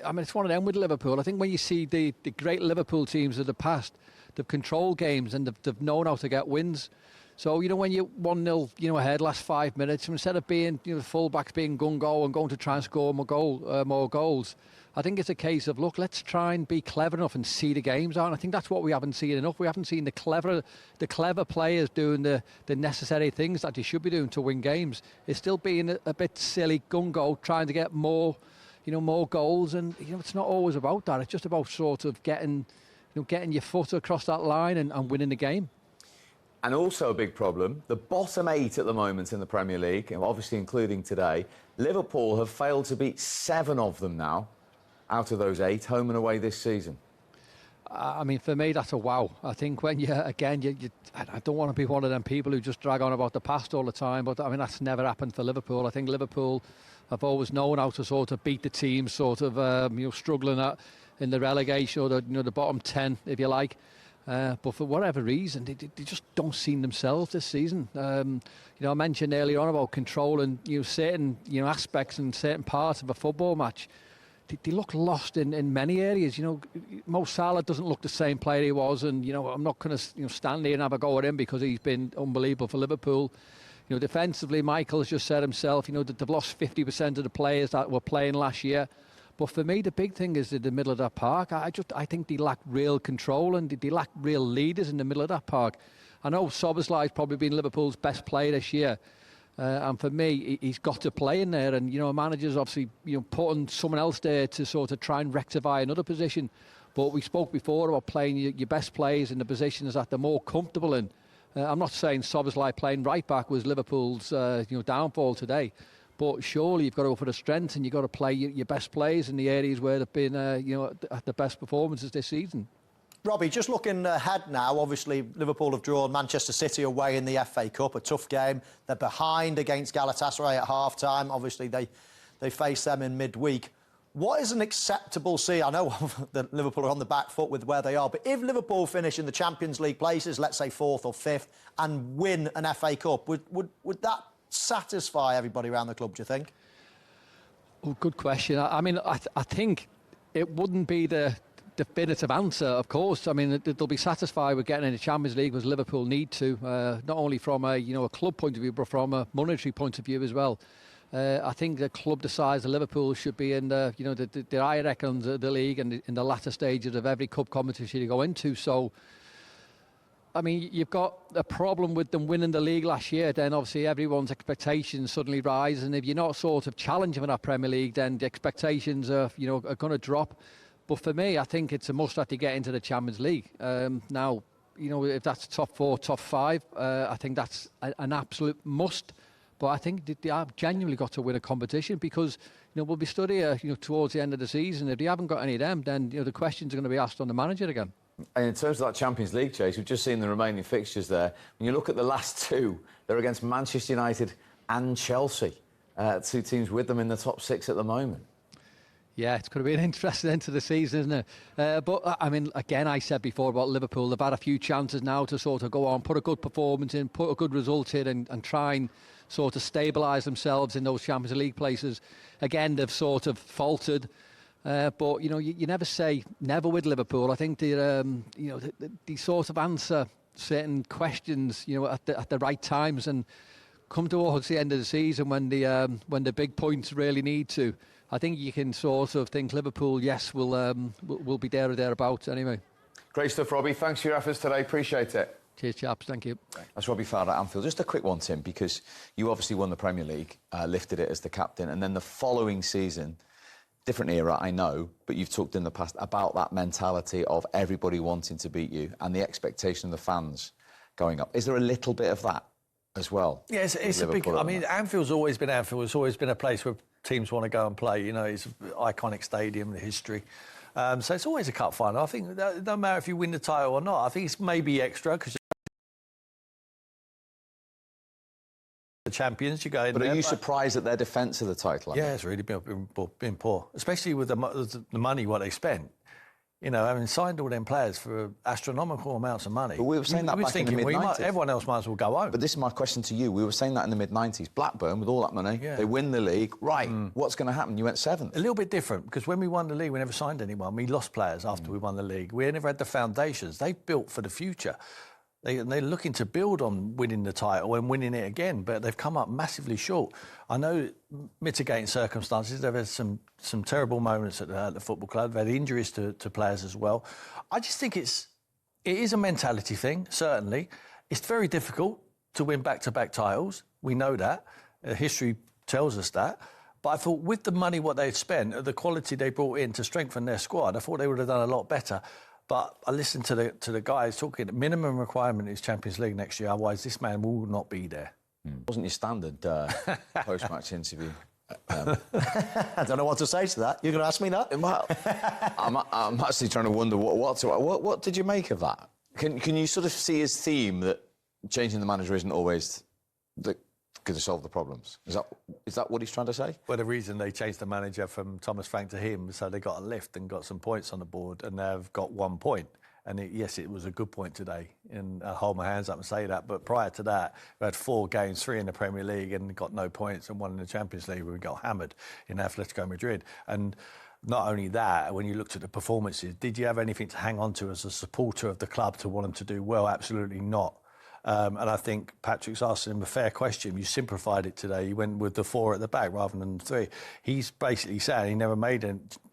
I mean, it's one of them with Liverpool. I think when you see the great Liverpool teams of the past, they've controlled games and they've known how to get wins. So, when you're 1-0, ahead last 5 minutes, instead of being, the fullbacks being gung-go and going to try and score more goals, I think it's a case of, look, let's try and be clever enough and see the games out. And I think that's what we haven't seen enough. We haven't seen the clever players doing the necessary things that they should be doing to win games. It's still being a bit silly, gung-go, trying to get more goals. And, it's not always about that. It's just about sort of getting your foot across that line and winning the game. And also a big problem, the bottom 8 at the moment in the Premier League, obviously including today, Liverpool have failed to beat 7 of them now, out of those 8, home and away this season. I mean, for me, that's a wow. I think when I don't want to be one of them people who just drag on about the past all the time, but I mean, that's never happened for Liverpool. I think Liverpool have always known how to sort of beat the teams sort of, struggling in the relegation or the bottom 10, if you like. But for whatever reason, they just don't seem themselves this season. I mentioned earlier on about controlling certain aspects and certain parts of a football match. They look lost in many areas. Mo Salah doesn't look the same player he was, and I'm not going to stand here and have a go at him because he's been unbelievable for Liverpool. Defensively, Michael's just said himself, that they've lost 50% of the players that were playing last year. But for me, the big thing is in the middle of that park. I think they lack real control and they lack real leaders in the middle of that park. I know Szoboszlai's probably been Liverpool's best player this year. And for me, he's got to play in there. And, a manager's obviously, putting someone else there to sort of try and rectify another position. But we spoke before about playing your best players in the positions that they're more comfortable in. I'm not saying Szoboszlai playing right back was Liverpool's, downfall today. But surely you've got to go for the strength and you've got to play your best players in the areas where they've been, at the best performances this season. Robbie, just looking ahead now, obviously Liverpool have drawn Manchester City away in the FA Cup, a tough game. They're behind against Galatasaray at half-time. Obviously, they face them in midweek. What is an acceptable I know that Liverpool are on the back foot with where they are, but if Liverpool finish in the Champions League places, let's say 4th or 5th, and win an FA Cup, would that satisfy everybody around the club, do you think? Oh, good question. I mean, I think it wouldn't be the definitive answer, of course. I mean, they'll be satisfied with getting in the Champions League as Liverpool need to, not only from a club point of view, but from a monetary point of view as well. I think the club the size of Liverpool should be in the higher echelons of the league and in the latter stages of every cup competition you go into. So, I mean, you've got a problem with them winning the league last year, then obviously everyone's expectations suddenly rise, and if you're not sort of challenging for that Premier League, then the expectations are going to drop. But for me, I think it's a must that they get into the Champions League. Now, if that's top 4, top 5, I think that's an absolute must. But I think they have genuinely got to win a competition because, we'll be stood here, towards the end of the season. If they haven't got any of them, then, the questions are going to be asked on the manager again. And in terms of that Champions League chase, we've just seen the remaining fixtures there. When you look at the last 2, they're against Manchester United and Chelsea. 2 teams with them in the top 6 at the moment. Yeah, it's going to be an interesting end to the season, isn't it? But, I mean, again, I said before about Liverpool, they've had a few chances now to sort of go on, put a good performance in, put a good result in and try and sort of stabilise themselves in those Champions League places. Again, they've sort of faltered. But, you never say never with Liverpool. I think they sort of answer certain questions, at the right times and come towards the end of the season when the big points really need to. I think you can sort of think Liverpool, yes, will be there or thereabouts anyway. Great stuff, Robbie. Thanks for your efforts today. Appreciate it. Cheers, chaps. Thank you. That's Robbie Fowler at Anfield. Just a quick one, Tim, because you obviously won the Premier League, lifted it as the captain, and then the following season, different era, I know, but you've talked in the past about that mentality of everybody wanting to beat you and the expectation of the fans going up. Is there a little bit of that as well? Yeah, it's a big... I mean, Anfield's always been Anfield. It's always been a place where teams want to go and play. It's an iconic stadium, the history. So it's always a cup final. I think it doesn't matter if you win the title or not. I think it's maybe extra because the champions, you go in. But are you surprised at their defence of the title? Yeah, it's really been poor, especially with the money what they spent. having signed all them players for astronomical amounts of money. But we were saying that back in the mid-90s. Everyone else might as well go home. But this is my question to you. We were saying that in the mid-90s. Blackburn, with all that money, they win the league. Right, what's going to happen? You went 7th. A little bit different, because when we won the league, we never signed anyone. We lost players after we won the league. We never had the foundations. They built for the future. They're looking to build on winning the title and winning it again, but they've come up massively short. I know mitigating circumstances. They've had some terrible moments at the football club. They've had injuries to players as well. I just think it is a mentality thing, certainly. It's very difficult to win back-to-back titles. We know that. History tells us that. But I thought with the money what they'd spent, the quality they brought in to strengthen their squad, I thought they would have done a lot better. But I listened to the guys talking. The minimum requirement is Champions League next year. Otherwise, this man will not be there. Wasn't your standard post-match interview? I don't know what to say to that. You're going to ask me that? Well, I'm actually trying to wonder what did you make of that? Can you sort of see his theme that changing the manager isn't always going to solve the problems? Is that what he's trying to say? Well, the reason they changed the manager from Thomas Frank to him was so they got a lift and got some points on the board, and they've got 1 point. And yes, it was a good point today, and I hold my hands up and say that. But prior to that, we had 4 games, 3 in the Premier League, and got no points, and 1 in the Champions League where we got hammered in Atletico Madrid. And not only that, when you looked at the performances, did you have anything to hang on to as a supporter of the club to want them to do well? Absolutely not. And I think Patrick's asking him a fair question. You simplified it today. You went with the 4 at the back rather than 3. He's basically saying he never made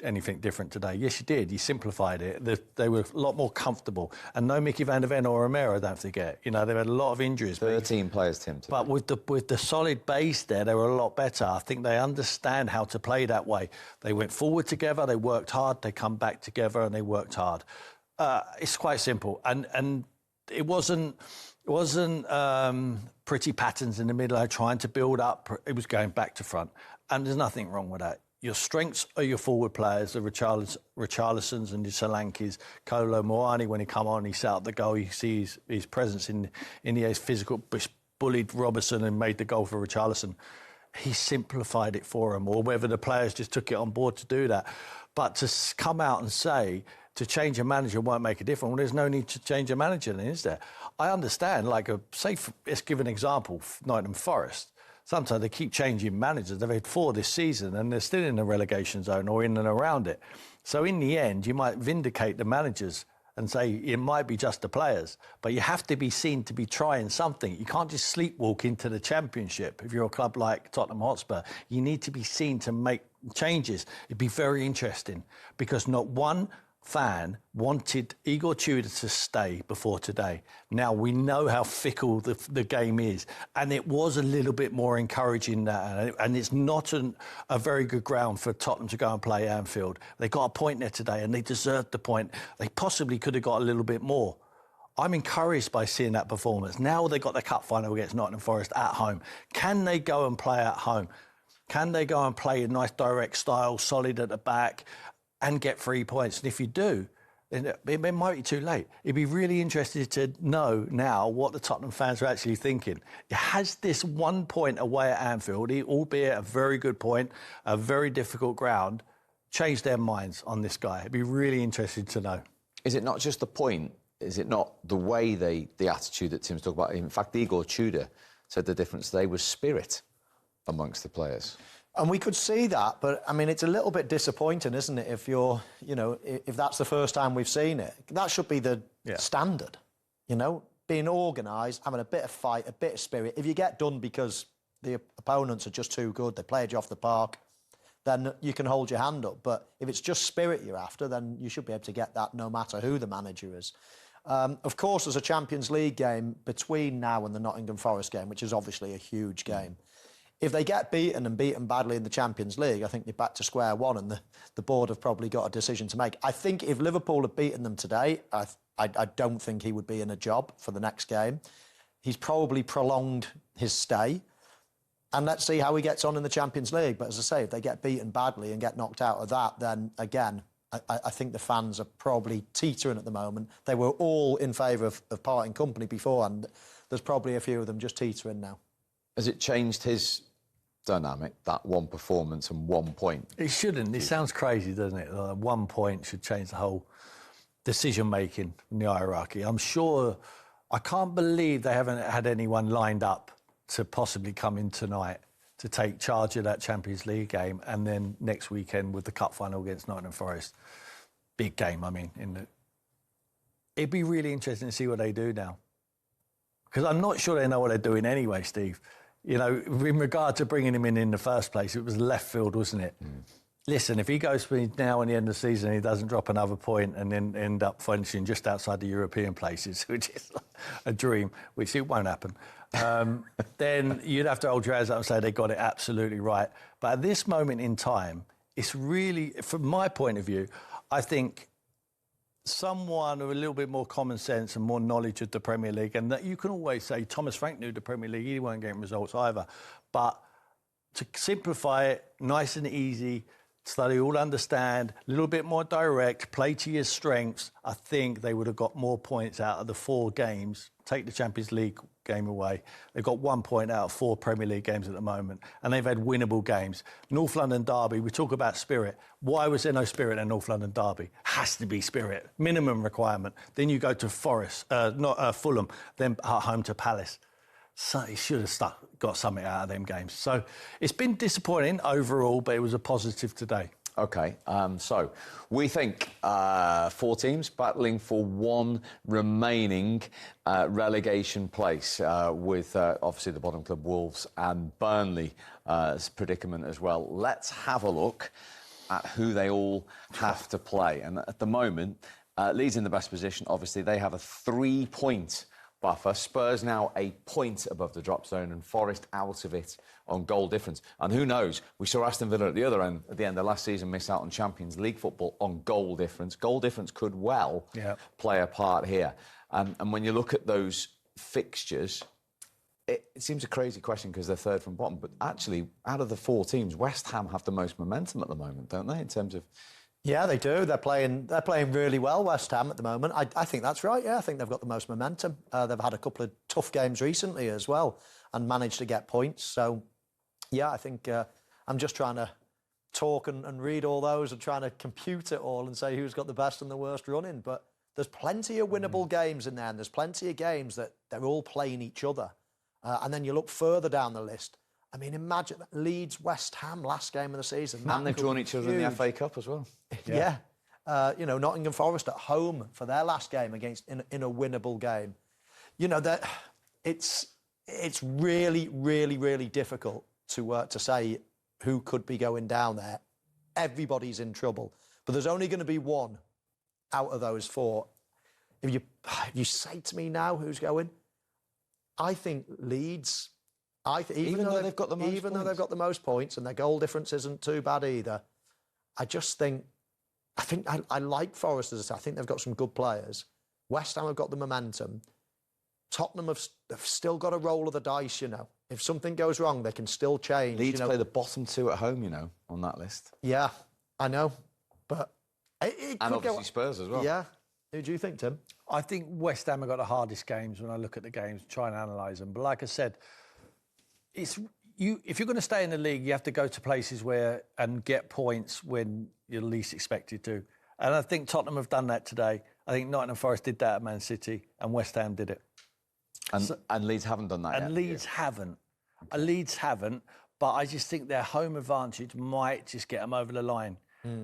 anything different today. Yes, you did. You simplified it. They were a lot more comfortable. And no Mickey van der Ven or Romero, don't forget. They've had a lot of injuries. 13 players, Tim. Today. But with the solid base there, they were a lot better. I think they understand how to play that way. They went forward together. They worked hard. They come back together and they worked hard. It's quite simple. And it wasn't pretty patterns in the middle, trying to build up. It was going back to front. And there's nothing wrong with that. Your strengths are your forward players, the Richarlisons and the Solankis. Kolo Muani, when he come on, he set up the goal. You see his presence in the physical, bullied Robertson and made the goal for Richarlison. He simplified it for him, or whether the players just took it on board to do that. But to come out and say to change a manager won't make a difference, well, there's no need to change a manager then, is there? I understand, let's give an example, Nottingham Forest. Sometimes they keep changing managers. They've had 4 this season and they're still in the relegation zone or in and around it. So in the end, you might vindicate the managers and say it might be just the players, but you have to be seen to be trying something. You can't just sleepwalk into the Championship. If you're a club like Tottenham Hotspur, you need to be seen to make changes. It'd be very interesting because not one fan wanted Igor Tudor to stay before today. Now, we know how fickle the game is, and it was a little bit more encouraging that, and it's not a very good ground for Tottenham to go and play Anfield. They got a point there today, and they deserved the point. They possibly could have got a little bit more. I'm encouraged by seeing that performance. Now they got the cup final against Nottingham Forest at home. Can they go and play at home? Can they go and play a nice direct style, solid at the back, and get 3 points? And if you do, then it might be too late. It'd be really interesting to know now what the Tottenham fans are actually thinking. Has this 1 point away at Anfield, albeit a very good point, a very difficult ground, changed their minds on this guy? It'd be really interesting to know. Is it not just the point? Is it not the way the attitude that Tim's talking about? In fact, Igor Tudor said the difference today was spirit amongst the players. And we could see that, but I mean, it's a little bit disappointing, isn't it? If that's the first time we've seen it, that should be the standard. Being organised, having a bit of fight, a bit of spirit. If you get done because the opponents are just too good, they played you off the park, then you can hold your hand up. But if it's just spirit you're after, then you should be able to get that no matter who the manager is. Of course, there's a Champions League game between now and the Nottingham Forest game, which is obviously a huge game. If they get beaten and beaten badly in the Champions League, I think they're back to square one and the board have probably got a decision to make. I think if Liverpool had beaten them today, I don't think he would be in a job for the next game. He's probably prolonged his stay. And let's see how he gets on in the Champions League. But as I say, if they get beaten badly and get knocked out of that, then again, I think the fans are probably teetering at the moment. They were all in favour of parting company before, and there's probably a few of them just teetering now. Has it changed his dynamic, that one performance and 1 point? It shouldn't. It sounds crazy, doesn't it? 1 point should change the whole decision-making in the hierarchy. I'm sure, I can't believe they haven't had anyone lined up to possibly come in tonight to take charge of that Champions League game, and then next weekend with the cup final against Nottingham Forest. Big game, I mean. It'd be really interesting to see what they do now. Because I'm not sure they know what they're doing anyway, Steve. You know, in regard to bringing him in the first place, it was left field, wasn't it? Listen, if he goes for now and the end of the season, he doesn't drop another point and then end up finishing just outside the European places, which is a dream, which it won't happen, then you'd have to hold your hands up and say they got it absolutely right. But at this moment in time, it's really, from my point of view, I think someone with a little bit more common sense and more knowledge of the Premier League, and that you can always say Thomas Frank knew the Premier League, he weren't getting results either. But to simplify it, nice and easy, so they all understand, a little bit more direct, play to your strengths, I think they would have got more points out of the 4 games. Take the Champions League game away. They've got 1 point out of 4 Premier League games at the moment, and they've had winnable games. North London Derby, we talk about spirit. Why was there no spirit in North London Derby? Has to be spirit, minimum requirement. Then you go to Fulham, then at home to Palace. So he should have got something out of them games. So it's been disappointing overall, but it was a positive today. OK, so we think 4 teams battling for 1 remaining relegation place with obviously the bottom club Wolves and Burnley's predicament as well. Let's have a look at who they all have to play. And at the moment, Leeds in the best position. Obviously, they have a 3-point buffer. Spurs now a point above the drop zone, and Forest out of it on goal difference. And who knows, we saw Aston Villa at the other end at the end of last season miss out on Champions League football on goal difference. Goal difference could well play a part here. And when you look at those fixtures, it seems a crazy question because they're third from bottom, but actually out of the 4 teams, West Ham have the most momentum at the moment, don't they, in terms of... Yeah, they do. They're playing really well, West Ham, at the moment. I think that's right, yeah. I think they've got the most momentum. They've had a couple of tough games recently as well and managed to get points. So, yeah, I think I'm just trying to talk and read all those and trying to compute it all and say who's got the best and the worst running. But there's plenty of winnable games in there, and there's plenty of games that they're all playing each other. And then you look further down the list. I mean, imagine that Leeds, West Ham, last game of the season. And they've drawn each other in the FA Cup as well. Yeah. You know, Nottingham Forest at home for their last game against in a winnable game. You know, that it's really, really, really difficult to say who could be going down there. Everybody's in trouble. But there's only going to be one out of those 4. If you say to me now who's going, I think Leeds... Even though they've got the most points and their goal difference isn't too bad either, I like Forest as I say. I think they've got some good players. West Ham have got the momentum. Tottenham they've still got a roll of the dice, you know. If something goes wrong, they can still change. Leeds play the bottom 2 at home, you know, on that list. Yeah, I know. But it could obviously Spurs as well. Yeah. Who do you think, Tim? I think West Ham have got the hardest games when I look at the games, try and analyse them. But like I said, if you're going to stay in the league, you have to go to places and get points when you're least expected to. And I think Tottenham have done that today. I think Nottingham Forest did that at Man City, and West Ham did it. And Leeds haven't done that yet. And Leeds haven't. But I just think their home advantage might just get them over the line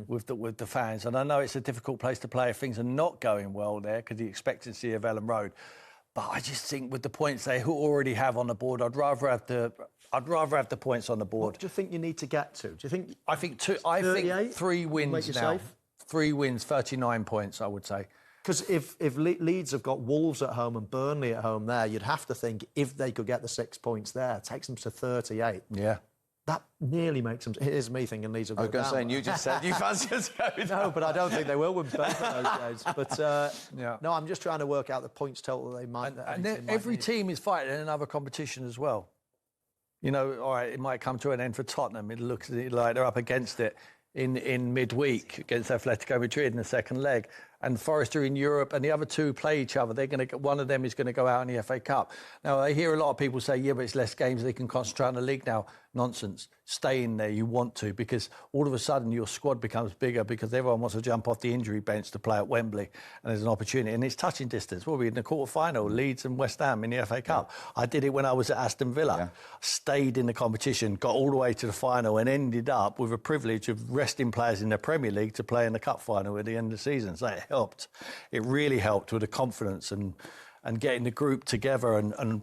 with the fans. And I know it's a difficult place to play if things are not going well there because the expectancy of Elland Road. But I just think with the points they already have on the board, I'd rather have the points on the board. What do you think you need to get to? Do you think? I think 3 wins now. 3 wins, 39 points, I would say. Because if Leeds have got Wolves at home and Burnley at home there, you'd have to think if they could get the 6 points there, it takes them to 38. Yeah. That nearly makes them... Here's me thinking Leeds will go down. I was going to say, you just said you fancy us going down. No, but I don't think they will win both of those games. But, no, I'm just trying to work out the points total they might... And every team is fighting in another competition as well. You know, all right, it might come to an end for Tottenham. It looks like they're up against it in midweek against Atletico Madrid in the second leg. and Forest are in Europe, and the other two play each other. One of them is going to go out in the FA Cup. Now, I hear a lot of people say, yeah, but it's less games, they can concentrate on the league now. Nonsense. Stay in there, you want to, because all of a sudden your squad becomes bigger because everyone wants to jump off the injury bench to play at Wembley, and there's an opportunity, and it's touching distance. We'll be in the quarter-final, Leeds and West Ham in the FA Cup. I did it when I was at Aston Villa. Stayed in the competition, got all the way to the final, and ended up with a privilege of resting players in the Premier League to play in the Cup final at the end of the season. So it helped. It really helped with the confidence and getting the group together, and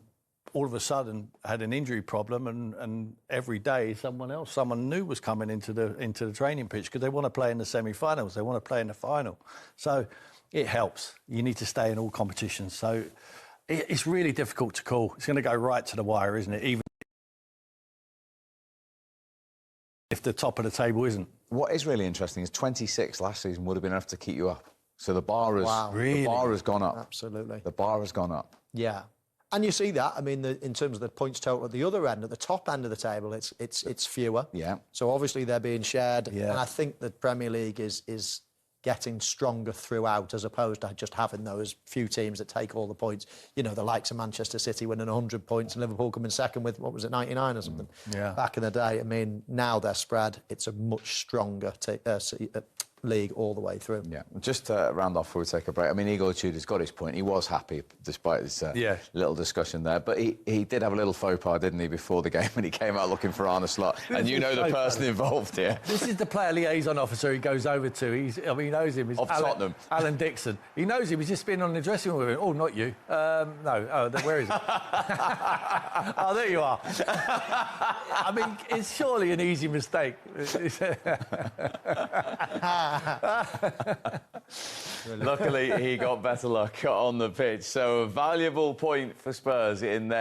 all of a sudden had an injury problem, and every day someone new was coming into the training pitch because they want to play in the semi-finals, they want to play in the final. So it helps. You need to stay in all competitions. So it's really difficult to call. It's going to go right to the wire, isn't it? Even if the top of the table isn't. What is really interesting is 26 last season would have been enough to keep you up. So the bar has, Really? the bar has gone up. Absolutely. The bar has gone up. Yeah. And you see that, I mean, in terms of the points total at the other end, at the top end of the table, it's fewer. Yeah. So obviously they're being shared. Yeah. And I think the Premier League is getting stronger throughout, as opposed to just having those few teams that take all the points. You know, the likes of Manchester City winning 100 points and Liverpool coming second with, what was it, 99 or something? Back in the day. I mean, now they're spread. It's a much stronger league all the way through. Yeah. Just to round off before we take a break, I mean, Igor Tudor's got his point. He was happy despite this little discussion there. But he did have a little faux pas, didn't he, before the game when he came out looking for Arne Slot. And you know the person involved here. This is the player liaison officer he goes over to. He knows him. Of Tottenham. Alan Dixon. He knows him. He's just been on the dressing room with him. Oh, not you. No. Oh, where is he? Oh, there you are. I mean, it's surely an easy mistake. Luckily, he got better luck on the pitch. So a valuable point for Spurs in there.